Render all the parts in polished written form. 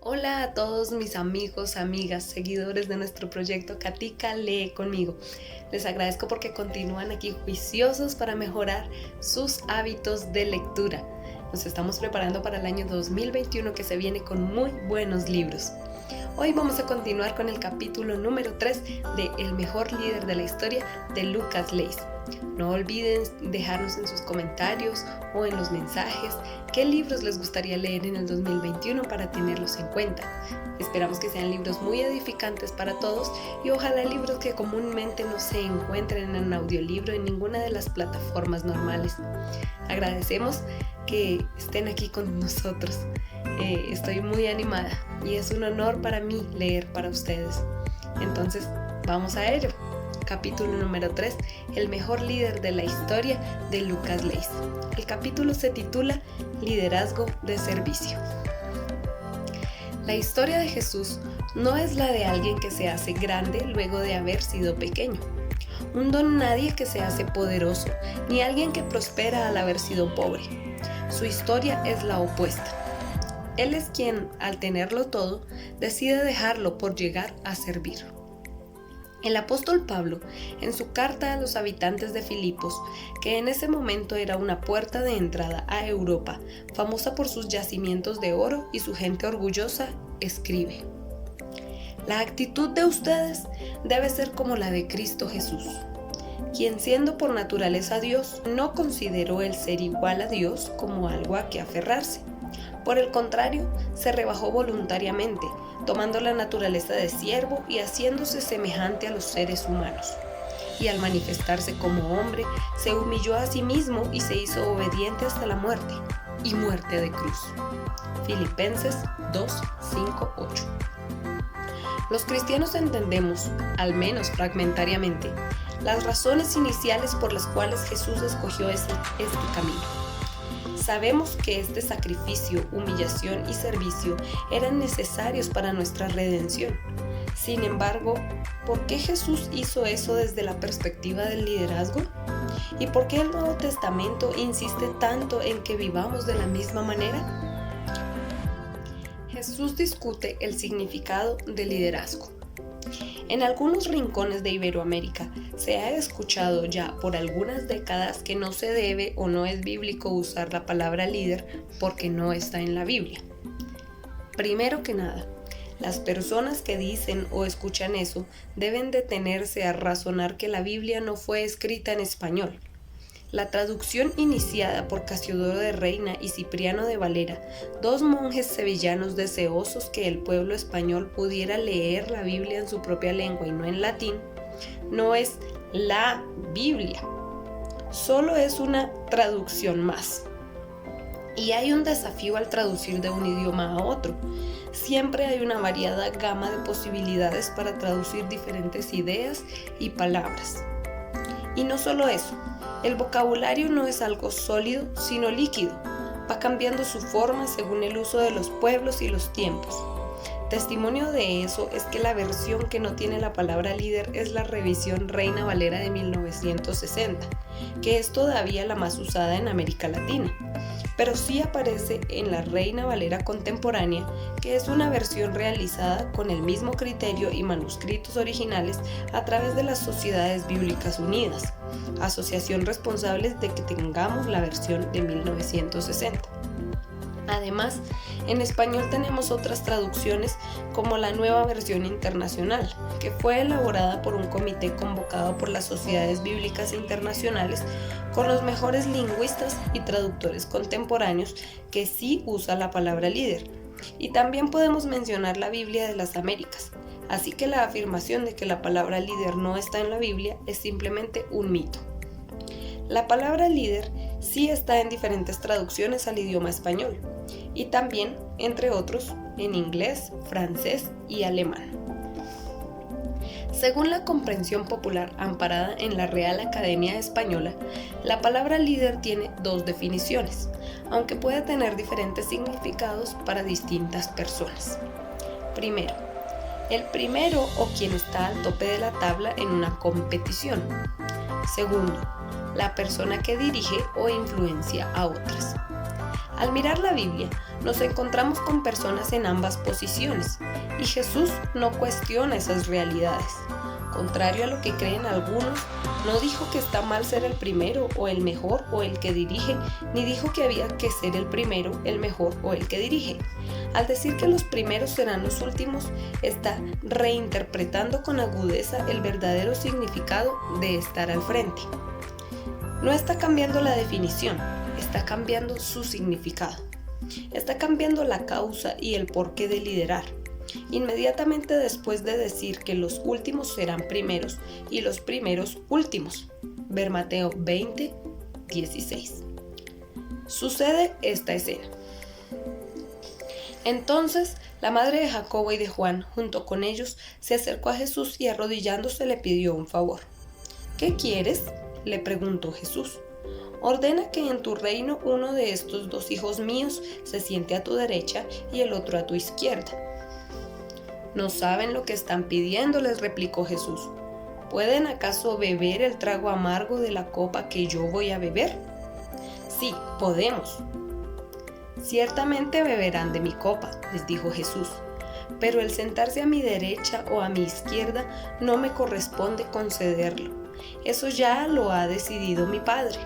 Hola a todos mis amigos, amigas, seguidores de nuestro proyecto Katica Lee Conmigo. Les agradezco porque continúan aquí juiciosos para mejorar sus hábitos de lectura. Nos estamos preparando para el año 2021 que se viene con muy buenos libros. Hoy vamos a continuar con el capítulo número 3 de El mejor líder de la historia de Lucas Leys. No olviden dejarnos en sus comentarios o en los mensajes qué libros les gustaría leer en el 2021 para tenerlos en cuenta. Esperamos que sean libros muy edificantes para todos y ojalá libros que comúnmente no se encuentren en audiolibro en ninguna de las plataformas normales. Agradecemos que estén aquí con nosotros. Estoy muy animada y es un honor para mí leer para ustedes. Entonces, vamos a ello. Capítulo número 3, El mejor líder de la historia de Lucas Leys. El capítulo se titula Liderazgo de servicio. La historia de Jesús no es la de alguien que se hace grande luego de haber sido pequeño, un don nadie que se hace poderoso, ni alguien que prospera al haber sido pobre. Su historia es la opuesta. Él es quien, al tenerlo todo, decide dejarlo por llegar a servir. El apóstol Pablo, en su carta a los habitantes de Filipos, que en ese momento era una puerta de entrada a Europa, famosa por sus yacimientos de oro y su gente orgullosa, escribe: La actitud de ustedes debe ser como la de Cristo Jesús, quien siendo por naturaleza Dios, no consideró el ser igual a Dios como algo a que aferrarse. Por el contrario, se rebajó voluntariamente, tomando la naturaleza de siervo y haciéndose semejante a los seres humanos. Y al manifestarse como hombre, se humilló a sí mismo y se hizo obediente hasta la muerte, y muerte de cruz. Filipenses 2, 5, 8. Los cristianos entendemos, al menos fragmentariamente, las razones iniciales por las cuales Jesús escogió este camino. Sabemos que este sacrificio, humillación y servicio eran necesarios para nuestra redención. Sin embargo, ¿por qué Jesús hizo eso desde la perspectiva del liderazgo? ¿Y por qué el Nuevo Testamento insiste tanto en que vivamos de la misma manera? Jesús discute el significado del liderazgo. En algunos rincones de Iberoamérica se ha escuchado ya por algunas décadas que no se debe o no es bíblico usar la palabra líder porque no está en la Biblia. Primero que nada, las personas que dicen o escuchan eso deben detenerse a razonar que la Biblia no fue escrita en español. La traducción iniciada por Casiodoro de Reina y Cipriano de Valera, dos monjes sevillanos deseosos que el pueblo español pudiera leer la Biblia en su propia lengua y no en latín, no es la Biblia, solo es una traducción más. Y hay un desafío al traducir de un idioma a otro. Siempre hay una variada gama de posibilidades para traducir diferentes ideas y palabras. Y no solo eso. El vocabulario no es algo sólido, sino líquido. Va cambiando su forma según el uso de los pueblos y los tiempos. Testimonio de eso es que la versión que no tiene la palabra líder es la revisión Reina Valera de 1960, que es todavía la más usada en América Latina. Pero sí aparece en la Reina Valera contemporánea, que es una versión realizada con el mismo criterio y manuscritos originales a través de las Sociedades Bíblicas Unidas, asociación responsable de que tengamos la versión de 1960. Además, en español tenemos otras traducciones como la Nueva Versión Internacional, que fue elaborada por un comité convocado por las Sociedades Bíblicas Internacionales con los mejores lingüistas y traductores contemporáneos que sí usa la palabra líder. Y también podemos mencionar la Biblia de las Américas, así que la afirmación de que la palabra líder no está en la Biblia es simplemente un mito. La palabra líder sí está en diferentes traducciones al idioma español y también, entre otros, en inglés, francés y alemán. Según la comprensión popular amparada en la Real Academia Española, la palabra líder tiene dos definiciones, aunque puede tener diferentes significados para distintas personas. Primero, el primero o quien está al tope de la tabla en una competición. Segundo, la persona que dirige o influencia a otras. Al mirar la Biblia, nos encontramos con personas en ambas posiciones, y Jesús no cuestiona esas realidades. Contrario a lo que creen algunos, no dijo que está mal ser el primero o el mejor o el que dirige, ni dijo que había que ser el primero, el mejor o el que dirige. Al decir que los primeros serán los últimos, está reinterpretando con agudeza el verdadero significado de estar al frente. No está cambiando la definición, está cambiando su significado. Está cambiando la causa y el porqué de liderar. Inmediatamente después de decir que los últimos serán primeros y los primeros últimos. Ver Mateo 20, 16. Sucede esta escena. Entonces, la madre de Jacobo y de Juan, junto con ellos, se acercó a Jesús y arrodillándose le pidió un favor. ¿Qué quieres?, le preguntó Jesús. Ordena que en tu reino uno de estos dos hijos míos se siente a tu derecha y el otro a tu izquierda. No saben lo que están pidiendo, les replicó Jesús. ¿Pueden acaso beber el trago amargo de la copa que yo voy a beber? Sí, podemos. Ciertamente beberán de mi copa, les dijo Jesús, pero el sentarse a mi derecha o a mi izquierda no me corresponde concederlo. Eso ya lo ha decidido mi Padre.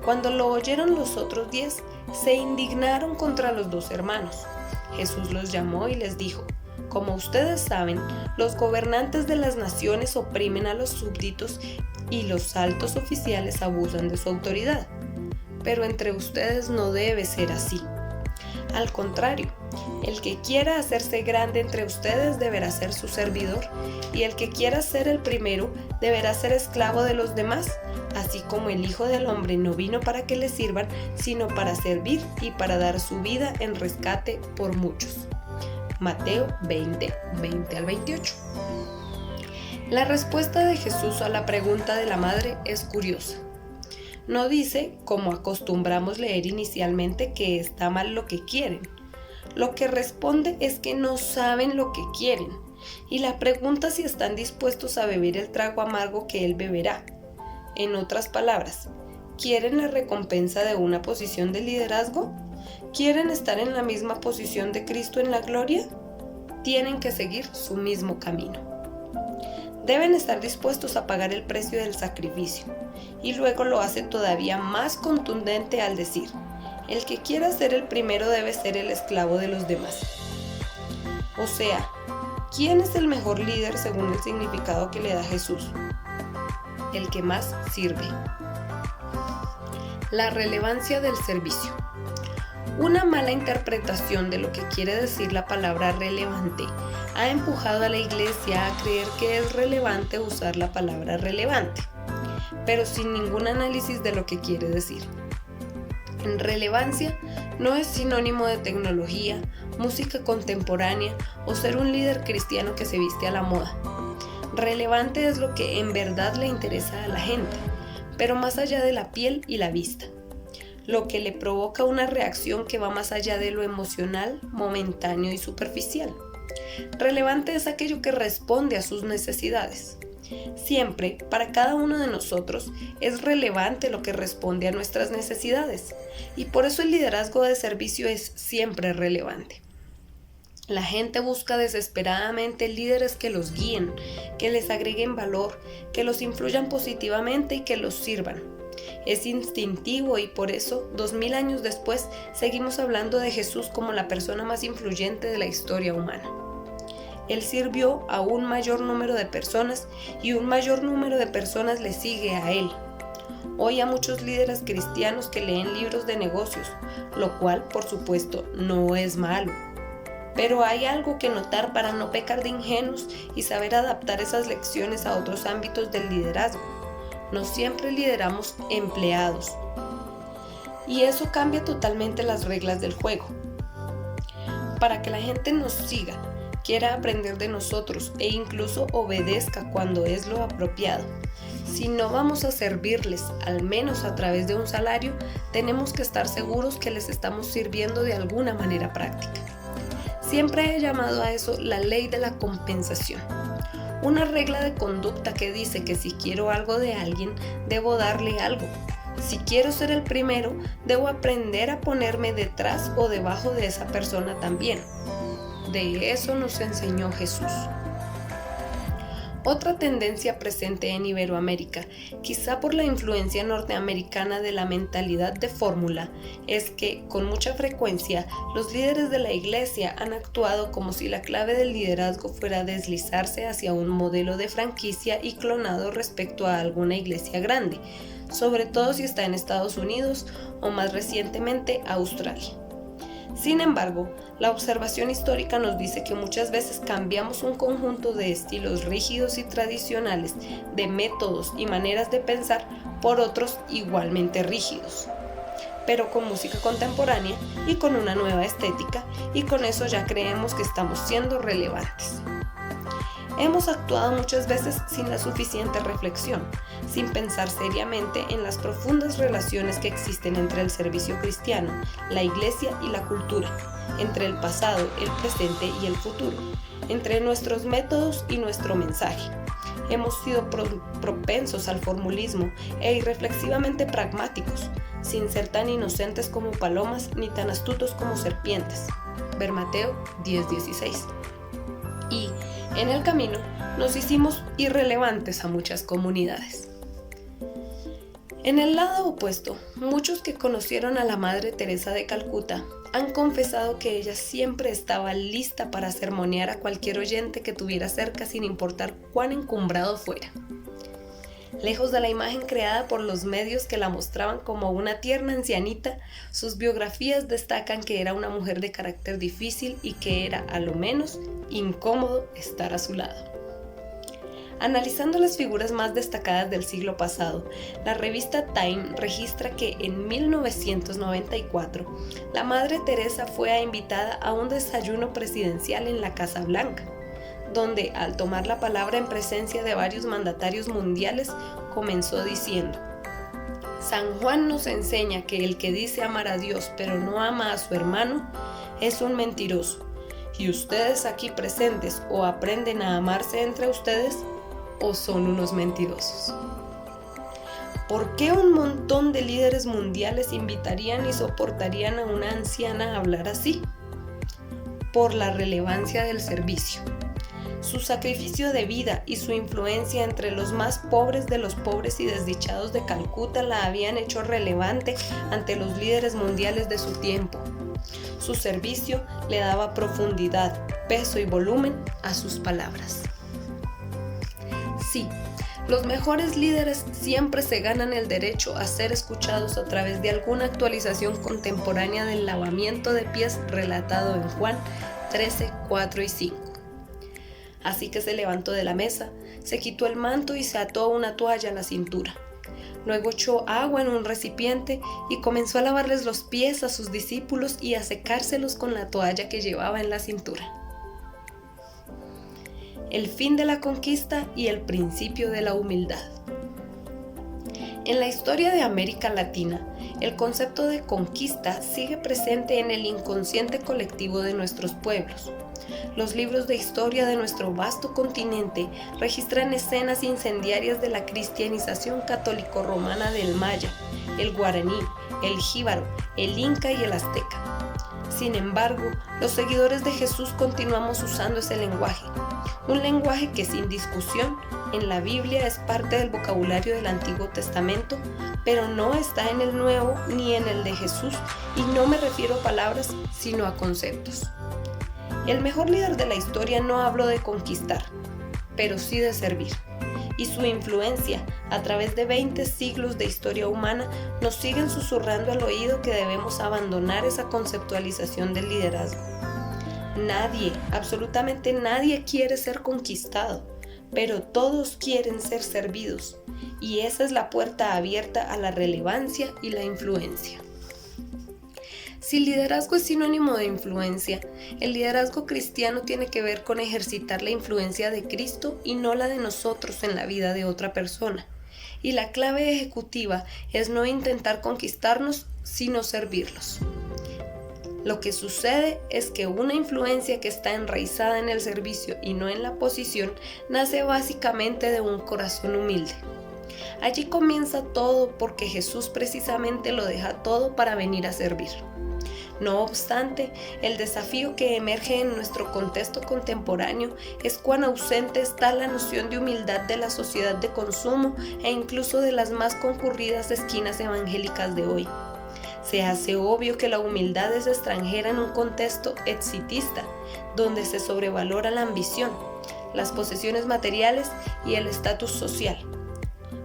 Cuando lo oyeron los otros 10, se indignaron contra los dos hermanos. Jesús los llamó y les dijo: como ustedes saben, los gobernantes de las naciones oprimen a los súbditos y los altos oficiales abusan de su autoridad. Pero entre ustedes no debe ser así. Al contrario, el que quiera hacerse grande entre ustedes deberá ser su servidor, y el que quiera ser el primero deberá ser esclavo de los demás, así como el Hijo del Hombre no vino para que le sirvan, sino para servir y para dar su vida en rescate por muchos. Mateo 20, 20 al 28. La respuesta de Jesús a la pregunta de la madre es curiosa. No dice, como acostumbramos leer inicialmente, que está mal lo que quieren. Lo que responde es que no saben lo que quieren, y la pregunta si están dispuestos a beber el trago amargo que él beberá. En otras palabras, ¿quieren la recompensa de una posición de liderazgo? ¿Quieren estar en la misma posición de Cristo en la gloria? Tienen que seguir su mismo camino. Deben estar dispuestos a pagar el precio del sacrificio, y luego lo hace todavía más contundente al decir: el que quiera ser el primero debe ser el esclavo de los demás. O sea, ¿quién es el mejor líder según el significado que le da Jesús? El que más sirve. La relevancia del servicio. Una mala interpretación de lo que quiere decir la palabra relevante ha empujado a la iglesia a creer que es relevante usar la palabra relevante, pero sin ningún análisis de lo que quiere decir. Relevancia no es sinónimo de tecnología, música contemporánea o ser un líder cristiano que se viste a la moda. Relevante es lo que en verdad le interesa a la gente, pero más allá de la piel y la vista. Lo que le provoca una reacción que va más allá de lo emocional, momentáneo y superficial. Relevante es aquello que responde a sus necesidades. Siempre, para cada uno de nosotros, es relevante lo que responde a nuestras necesidades, y por eso el liderazgo de servicio es siempre relevante. La gente busca desesperadamente líderes que los guíen, que les agreguen valor, que los influyan positivamente y que los sirvan. Es instintivo y por eso, 2000 años después, seguimos hablando de Jesús como la persona más influyente de la historia humana. Él sirvió a un mayor número de personas y un mayor número de personas le sigue a él. Hoy hay muchos líderes cristianos que leen libros de negocios, lo cual, por supuesto, no es malo. Pero hay algo que notar para no pecar de ingenuos y saber adaptar esas lecciones a otros ámbitos del liderazgo. No siempre lideramos empleados, y eso cambia totalmente las reglas del juego. Para que la gente nos siga, quiera aprender de nosotros e incluso obedezca cuando es lo apropiado, si no vamos a servirles, al menos a través de un salario, tenemos que estar seguros que les estamos sirviendo de alguna manera práctica. Siempre he llamado a eso la ley de la compensación. Una regla de conducta que dice que si quiero algo de alguien, debo darle algo. Si quiero ser el primero, debo aprender a ponerme detrás o debajo de esa persona también. De eso nos enseñó Jesús. Otra tendencia presente en Iberoamérica, quizá por la influencia norteamericana de la mentalidad de fórmula, es que, con mucha frecuencia, los líderes de la iglesia han actuado como si la clave del liderazgo fuera deslizarse hacia un modelo de franquicia y clonado respecto a alguna iglesia grande, sobre todo si está en Estados Unidos o más recientemente Australia. Sin embargo, la observación histórica nos dice que muchas veces cambiamos un conjunto de estilos rígidos y tradicionales, de métodos y maneras de pensar por otros igualmente rígidos, pero con música contemporánea y con una nueva estética, y con eso ya creemos que estamos siendo relevantes. Hemos actuado muchas veces sin la suficiente reflexión, sin pensar seriamente en las profundas relaciones que existen entre el servicio cristiano, la iglesia y la cultura, entre el pasado, el presente y el futuro, entre nuestros métodos y nuestro mensaje. Hemos sido propensos al formulismo e irreflexivamente pragmáticos, sin ser tan inocentes como palomas ni tan astutos como serpientes. Ver Mateo 10:16. Y, en el camino, nos hicimos irrelevantes a muchas comunidades. En el lado opuesto, muchos que conocieron a la Madre Teresa de Calcuta han confesado que ella siempre estaba lista para sermonear a cualquier oyente que tuviera cerca sin importar cuán encumbrado fuera. Lejos de la imagen creada por los medios que la mostraban como una tierna ancianita, sus biografías destacan que era una mujer de carácter difícil y que era, a lo menos, incómodo estar a su lado. Analizando las figuras más destacadas del siglo pasado, la revista Time registra que en 1994 la Madre Teresa fue invitada a un desayuno presidencial en la Casa Blanca, donde, al tomar la palabra en presencia de varios mandatarios mundiales, comenzó diciendo: San Juan nos enseña que el que dice amar a Dios pero no ama a su hermano es un mentiroso, y ustedes aquí presentes o aprenden a amarse entre ustedes o son unos mentirosos. ¿Por qué un montón de líderes mundiales invitarían y soportarían a una anciana a hablar así? Por la relevancia del servicio. Su sacrificio de vida y su influencia entre los más pobres de los pobres y desdichados de Calcuta la habían hecho relevante ante los líderes mundiales de su tiempo. Su servicio le daba profundidad, peso y volumen a sus palabras. Sí, los mejores líderes siempre se ganan el derecho a ser escuchados a través de alguna actualización contemporánea del lavamiento de pies relatado en Juan 13, 4 y 5. Así que se levantó de la mesa, se quitó el manto y se ató una toalla a la cintura. Luego echó agua en un recipiente y comenzó a lavarles los pies a sus discípulos y a secárselos con la toalla que llevaba en la cintura. El fin de la conquista y el principio de la humildad. En la historia de América Latina, el concepto de conquista sigue presente en el inconsciente colectivo de nuestros pueblos. Los libros de historia de nuestro vasto continente registran escenas incendiarias de la cristianización católico-romana del maya, el guaraní, el jíbaro, el inca y el azteca. Sin embargo, los seguidores de Jesús continuamos usando ese lenguaje, un lenguaje que sin discusión en la Biblia es parte del vocabulario del Antiguo Testamento, pero no está en el Nuevo ni en el de Jesús, y no me refiero a palabras, sino a conceptos. El mejor líder de la historia no habló de conquistar, pero sí de servir. Y su influencia, a través de 20 siglos de historia humana, nos siguen susurrando al oído que debemos abandonar esa conceptualización del liderazgo. Nadie, absolutamente nadie quiere ser conquistado, pero todos quieren ser servidos, y esa es la puerta abierta a la relevancia y la influencia. Si liderazgo es sinónimo de influencia, el liderazgo cristiano tiene que ver con ejercitar la influencia de Cristo y no la de nosotros en la vida de otra persona. Y la clave ejecutiva es no intentar conquistarnos, sino servirlos. Lo que sucede es que una influencia que está enraizada en el servicio y no en la posición nace básicamente de un corazón humilde. Allí comienza todo porque Jesús precisamente lo deja todo para venir a servir. No obstante, el desafío que emerge en nuestro contexto contemporáneo es cuán ausente está la noción de humildad de la sociedad de consumo e incluso de las más concurridas esquinas evangélicas de hoy. Se hace obvio que la humildad es extranjera en un contexto exitista, donde se sobrevalora la ambición, las posesiones materiales y el estatus social.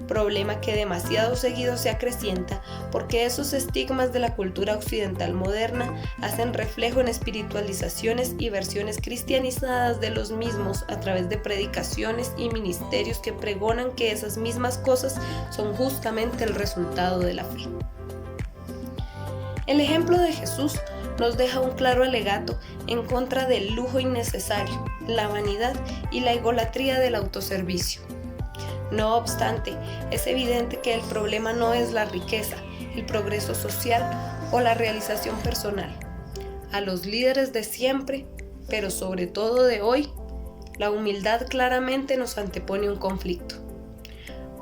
Problema que demasiado seguido se acrecienta porque esos estigmas de la cultura occidental moderna hacen reflejo en espiritualizaciones y versiones cristianizadas de los mismos a través de predicaciones y ministerios que pregonan que esas mismas cosas son justamente el resultado de la fe. El ejemplo de Jesús nos deja un claro alegato en contra del lujo innecesario, la vanidad y la egolatría del autoservicio. No obstante, es evidente que el problema no es la riqueza, el progreso social o la realización personal. A los líderes de siempre, pero sobre todo de hoy, la humildad claramente nos antepone un conflicto.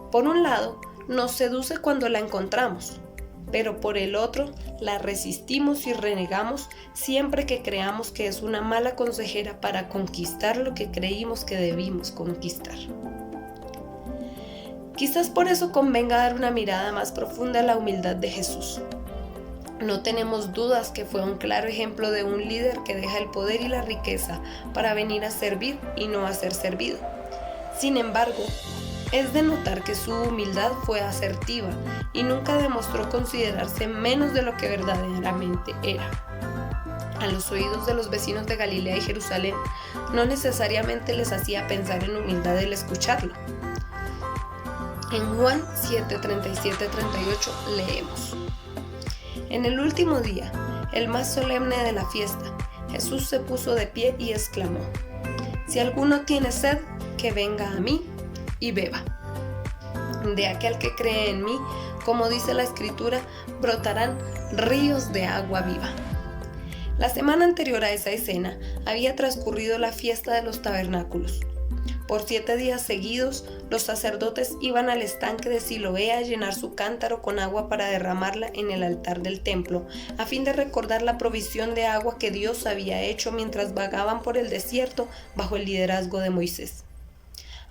Por un lado, nos seduce cuando la encontramos, pero por el otro, la resistimos y renegamos siempre que creamos que es una mala consejera para conquistar lo que creímos que debimos conquistar. Quizás por eso convenga dar una mirada más profunda a la humildad de Jesús. No tenemos dudas que fue un claro ejemplo de un líder que deja el poder y la riqueza para venir a servir y no a ser servido. Sin embargo, es de notar que su humildad fue asertiva y nunca demostró considerarse menos de lo que verdaderamente era. A los oídos de los vecinos de Galilea y Jerusalén, no necesariamente les hacía pensar en humildad el escucharlo. En Juan 7, 37-38 leemos: En el último día, el más solemne de la fiesta, Jesús se puso de pie y exclamó: Si alguno tiene sed, que venga a mí y beba. De aquel que cree en mí, como dice la Escritura, brotarán ríos de agua viva. La semana anterior a esa escena había transcurrido la fiesta de los tabernáculos. Por 7 días seguidos, los sacerdotes iban al estanque de Siloé a llenar su cántaro con agua para derramarla en el altar del templo, a fin de recordar la provisión de agua que Dios había hecho mientras vagaban por el desierto bajo el liderazgo de Moisés.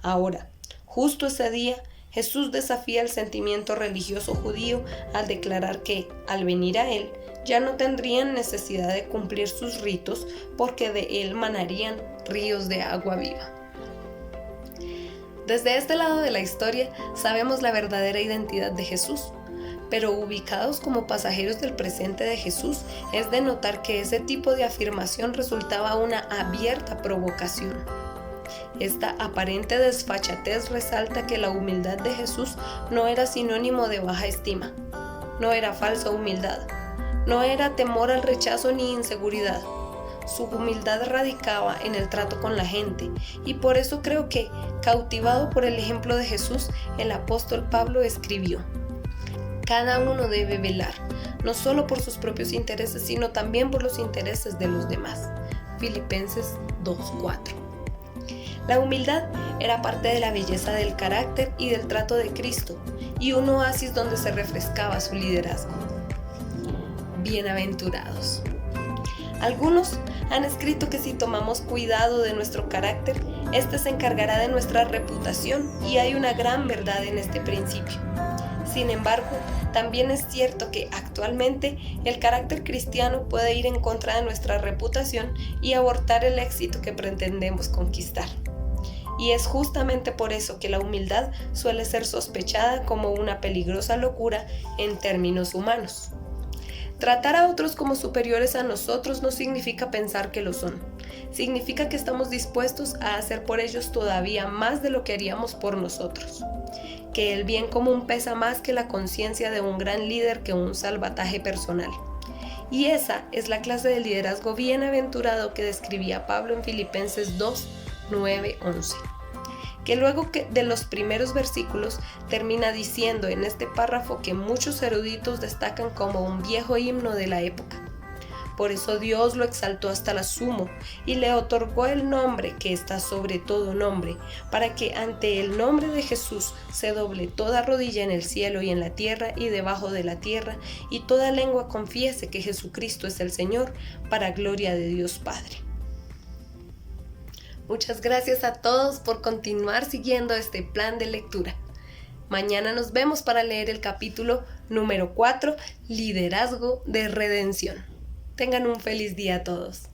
Ahora, justo ese día, Jesús desafía el sentimiento religioso judío al declarar que, al venir a él, ya no tendrían necesidad de cumplir sus ritos porque de él manarían ríos de agua viva. Desde este lado de la historia sabemos la verdadera identidad de Jesús, pero ubicados como pasajeros del presente de Jesús, es de notar que ese tipo de afirmación resultaba una abierta provocación. Esta aparente desfachatez resalta que la humildad de Jesús no era sinónimo de baja estima, no era falsa humildad, no era temor al rechazo ni inseguridad. Su humildad radicaba en el trato con la gente, y por eso creo que, cautivado por el ejemplo de Jesús, el apóstol Pablo escribió: Cada uno debe velar, no solo por sus propios intereses, sino también por los intereses de los demás. Filipenses 2:4. La humildad era parte de la belleza del carácter y del trato de Cristo, y un oasis donde se refrescaba su liderazgo. Bienaventurados. Algunos han escrito que si tomamos cuidado de nuestro carácter, este se encargará de nuestra reputación, y hay una gran verdad en este principio. Sin embargo, también es cierto que actualmente el carácter cristiano puede ir en contra de nuestra reputación y abortar el éxito que pretendemos conquistar. Y es justamente por eso que la humildad suele ser sospechada como una peligrosa locura en términos humanos. Tratar a otros como superiores a nosotros no significa pensar que lo son. Significa que estamos dispuestos a hacer por ellos todavía más de lo que haríamos por nosotros. Que el bien común pesa más que la conciencia de un gran líder que un salvataje personal. Y esa es la clase de liderazgo bienaventurado que describía Pablo en Filipenses 2, 9, 11. Que luego de los primeros versículos termina diciendo en este párrafo que muchos eruditos destacan como un viejo himno de la época. Por eso Dios lo exaltó hasta lo sumo y le otorgó el nombre que está sobre todo nombre, para que ante el nombre de Jesús se doble toda rodilla en el cielo y en la tierra y debajo de la tierra, y toda lengua confiese que Jesucristo es el Señor, para gloria de Dios Padre. Muchas gracias a todos por continuar siguiendo este plan de lectura. Mañana nos vemos para leer el capítulo número 4, Liderazgo de Redención. Tengan un feliz día a todos.